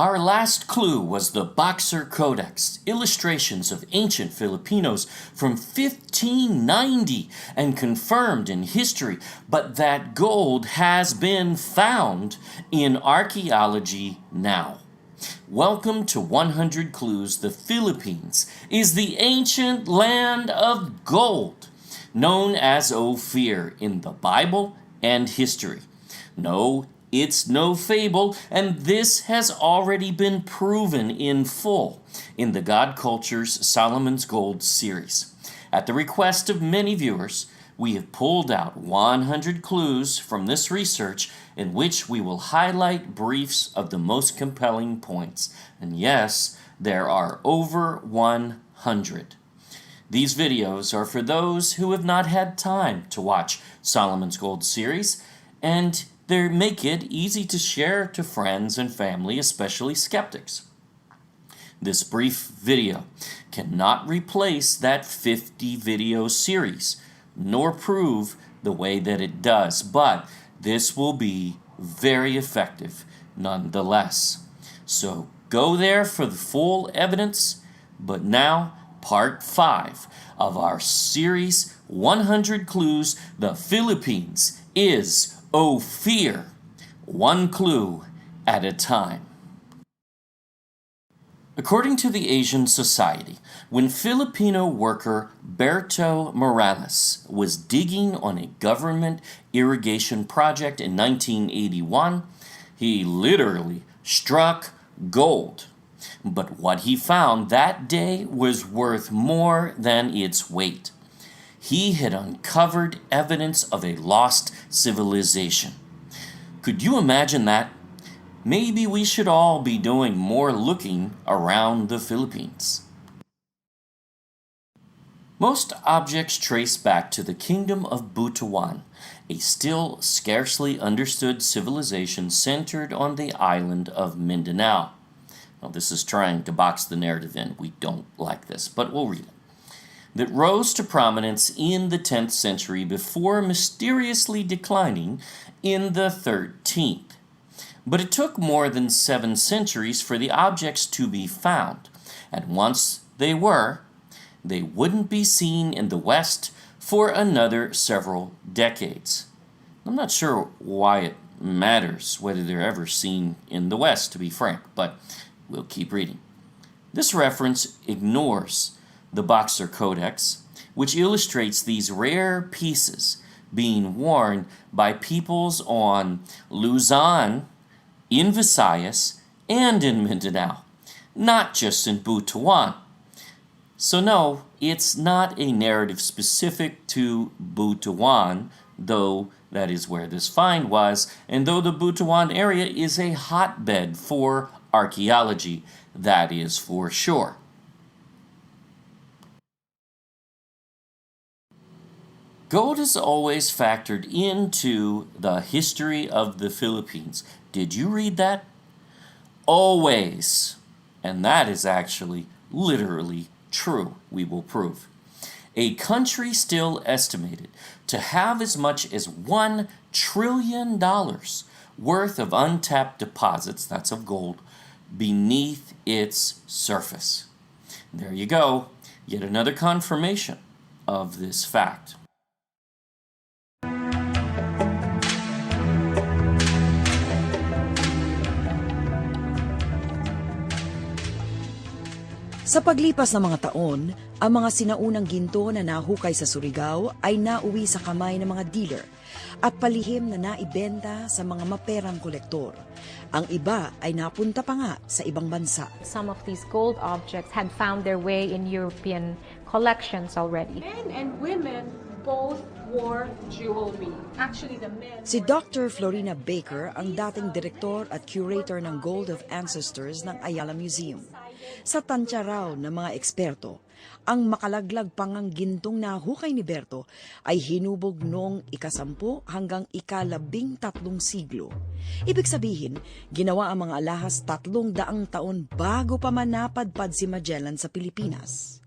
Our last clue was the Boxer Codex, illustrations of ancient Filipinos from 1590 and confirmed in history, but that gold has been found in archaeology now. Welcome to 100 Clues. The Philippines is the ancient land of gold, known as Ophir in the Bible and history. No, it's no fable, and this has already been proven in full in the God Culture's Solomon's Gold series. At the request of many viewers, we have pulled out 100 clues from this research in which we will highlight briefs of the most compelling points. And yes, there are over 100. These videos are for those who have not had time to watch Solomon's Gold series, and they make it easy to share to friends and family, especially skeptics. This brief video cannot replace that 50 video series, nor prove the way that it does, but this will be very effective nonetheless. So go there for the full evidence, but now part 5 of our series 100 Clues. The Philippines is Ophir, one clue at a time. According to the Asian Society, when Filipino worker Berto Morales was digging on a government irrigation project in 1981, he literally struck gold. But what he found that day was worth more than its weight. He had uncovered evidence of a lost civilization. Could you imagine that? Maybe we should all be doing more looking around the Philippines. Most objects trace back to the kingdom of Butuan, a still scarcely understood civilization centered on the island of Mindanao. Now, this is trying to box the narrative in. We don't like this, but we'll read it. That rose to prominence in the 10th century before mysteriously declining in the 13th. But it took more than 7 centuries for the objects to be found, and once they were, they wouldn't be seen in the West for another several decades. I'm not sure why it matters whether they're ever seen in the West, to be frank, but we'll keep reading. This reference ignores the Boxer Codex, which illustrates these rare pieces being worn by peoples on Luzon, in Visayas, and in Mindanao, not just in Butuan. So no, it's not a narrative specific to Butuan, though that is where this find was, and though the Butuan area is a hotbed for archaeology, that is for sure. Gold is always factored into the history of the Philippines. Did you read that? Always. And that is actually literally true, we will prove. A country still estimated to have as much as $1 trillion worth of untapped deposits, that's of gold, beneath its surface. There you go, yet another confirmation of this fact. Sa paglipas ng mga taon, ang mga sinaunang ginto na nahukay sa Surigao ay nauwi sa kamay ng mga dealer at palihim na naibenta sa mga maperang kolektor. Ang iba ay napunta pa nga sa ibang bansa. Some of these gold objects had found their way in European collections already. Men and women both wore jewelry. Actually, the men... Si Dr. Florina Baker ang dating direktor at curator ng Gold of Ancestors ng Ayala Museum. Sa tansya raw ng mga eksperto, ang makalaglag pangang gintong nahukay ni Berto ay hinubog noong ika-10 hanggang ika-13 siglo. Ibig sabihin, ginawa ang mga alahas 300 taon bago pa man napadpad si Magellan sa Pilipinas.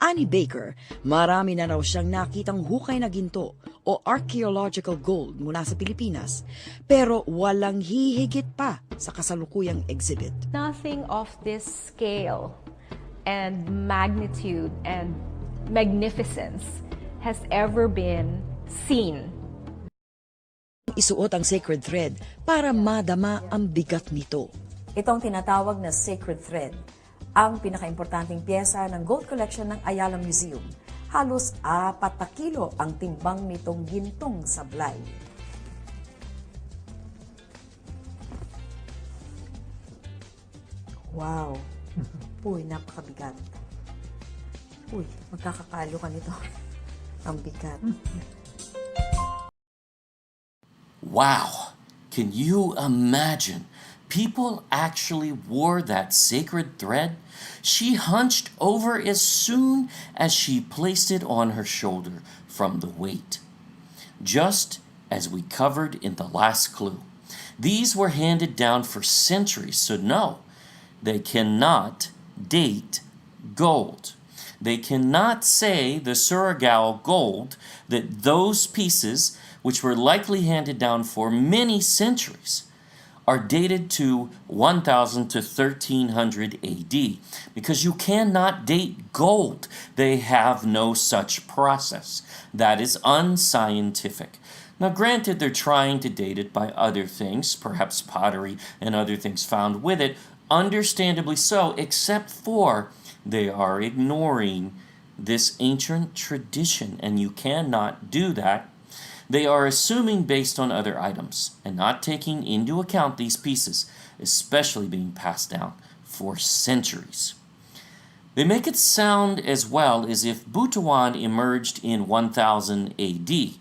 Ani Baker, marami na raw siyang nakitang hukay na ginto o archeological gold mula sa Pilipinas, pero walang hihigit pa sa kasalukuyang exhibit. Nothing of this scale and magnitude and magnificence has ever been seen. Isuot ang sacred thread para madama ang bigat nito. Itong tinatawag na sacred thread, ang pinakaimportanteng piyesa ng gold collection ng Ayala Museum. Halos 4 na kilo ang timbang nitong gintong sablay. Wow! Uy, napakabigat. Uy, magkakakalo ka nito. Ang bigat. Wow! Can you imagine? People actually wore that sacred thread. She hunched over as soon as she placed it on her shoulder from the weight. Just as we covered in the last clue, these were handed down for centuries, so no, they cannot date gold. They cannot say the Surigao gold that those pieces, which were likely handed down for many centuries, are dated to 1000 to 1300 AD, because you cannot date gold. They have no such process. That is unscientific. Now granted, they're trying to date it by other things, perhaps pottery and other things found with it, understandably so, except for they are ignoring this ancient tradition, and you cannot do that. They are assuming based on other items and not taking into account these pieces, especially being passed down for centuries. They make it sound as well as if Butuan emerged in 1000 AD.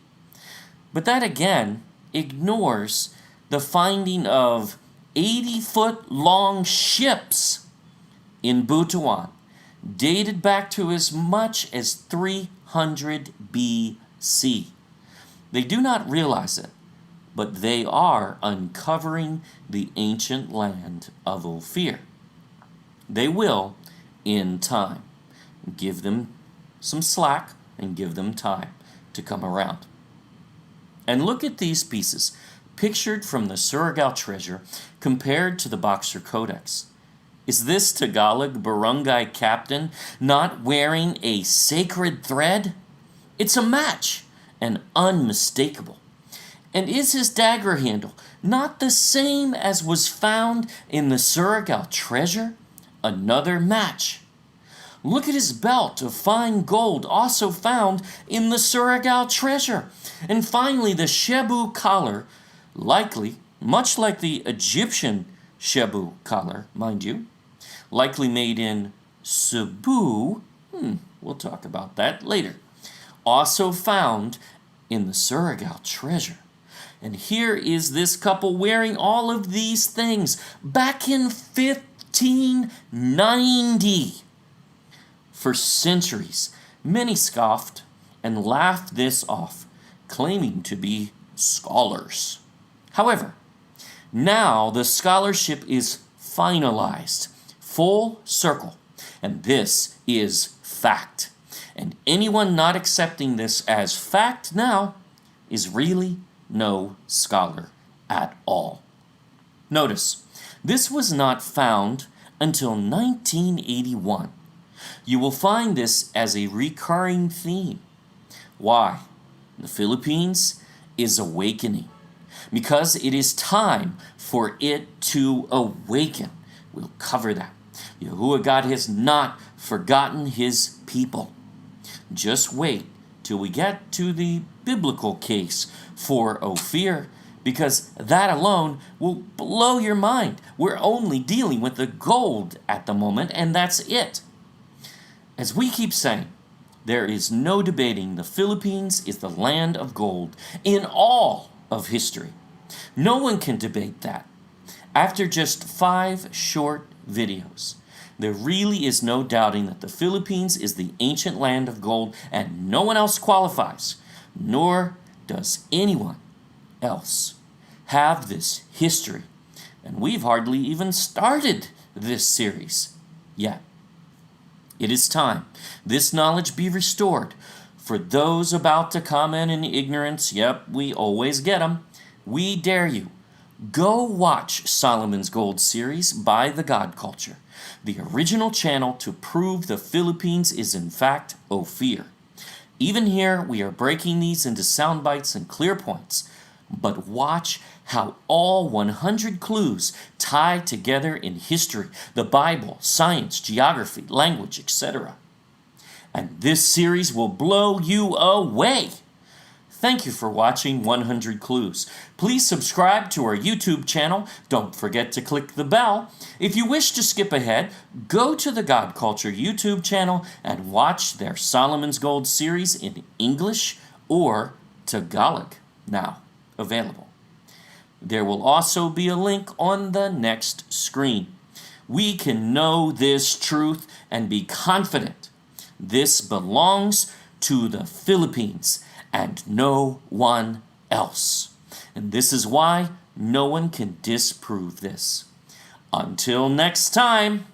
But that again ignores the finding of 80-foot-long ships in Butuan, dated back to as much as 300 BC. They do not realize it, but they are uncovering the ancient land of Ophir. They will, in time, give them some slack and give them time to come around. And look at these pieces, pictured from the Surigao treasure compared to the Boxer Codex. Is this Tagalog barangay captain not wearing a sacred thread? It's a match, and unmistakable. And is his dagger handle not the same as was found in the Surigao treasure? Another match. Look at his belt of fine gold, also found in the Surigao treasure. And finally, the Shebu collar, likely, much like the Egyptian Shebu collar, mind you, likely made in Cebu. We'll talk about that later. Also found in the Surigao treasure. And here is this couple wearing all of these things back in 1590. For centuries, many scoffed and laughed this off, claiming to be scholars. However, now the scholarship is finalized, full circle, and this is fact. And anyone not accepting this as fact now is really no scholar at all. Notice, this was not found until 1981. You will find this as a recurring theme. Why? The Philippines is awakening, because it is time for it to awaken. We'll cover that. Yahuwah God has not forgotten his people. Just wait till we get to the biblical case for Ophir, because that alone will blow your mind. We're only dealing with the gold at the moment, and that's it. As we keep saying, there is no debating the Philippines is the land of gold in all of history. No one can debate that. After just 5 short videos, there really is no doubting that the Philippines is the ancient land of gold, and no one else qualifies, nor does anyone else have this history. And we've hardly even started this series yet. It is time this knowledge be restored. For those about to comment in ignorance, yep, we always get them, we dare you. Go watch Solomon's Gold series by The God Culture, the original channel to prove the Philippines is in fact Ophir. Even here, we are breaking these into sound bites and clear points. But watch how all 100 clues tie together in history, the Bible, science, geography, language, etc. And this series will blow you away. Thank you for watching 100 Clues. Please subscribe to our YouTube channel. Don't forget to click the bell. If you wish to skip ahead, go to the God Culture YouTube channel and watch their Solomon's Gold series in English or Tagalog, now available. There will also be a link on the next screen. We can know this truth and be confident. This belongs to the Philippines and no one else. And this is why no one can disprove this. Until next time.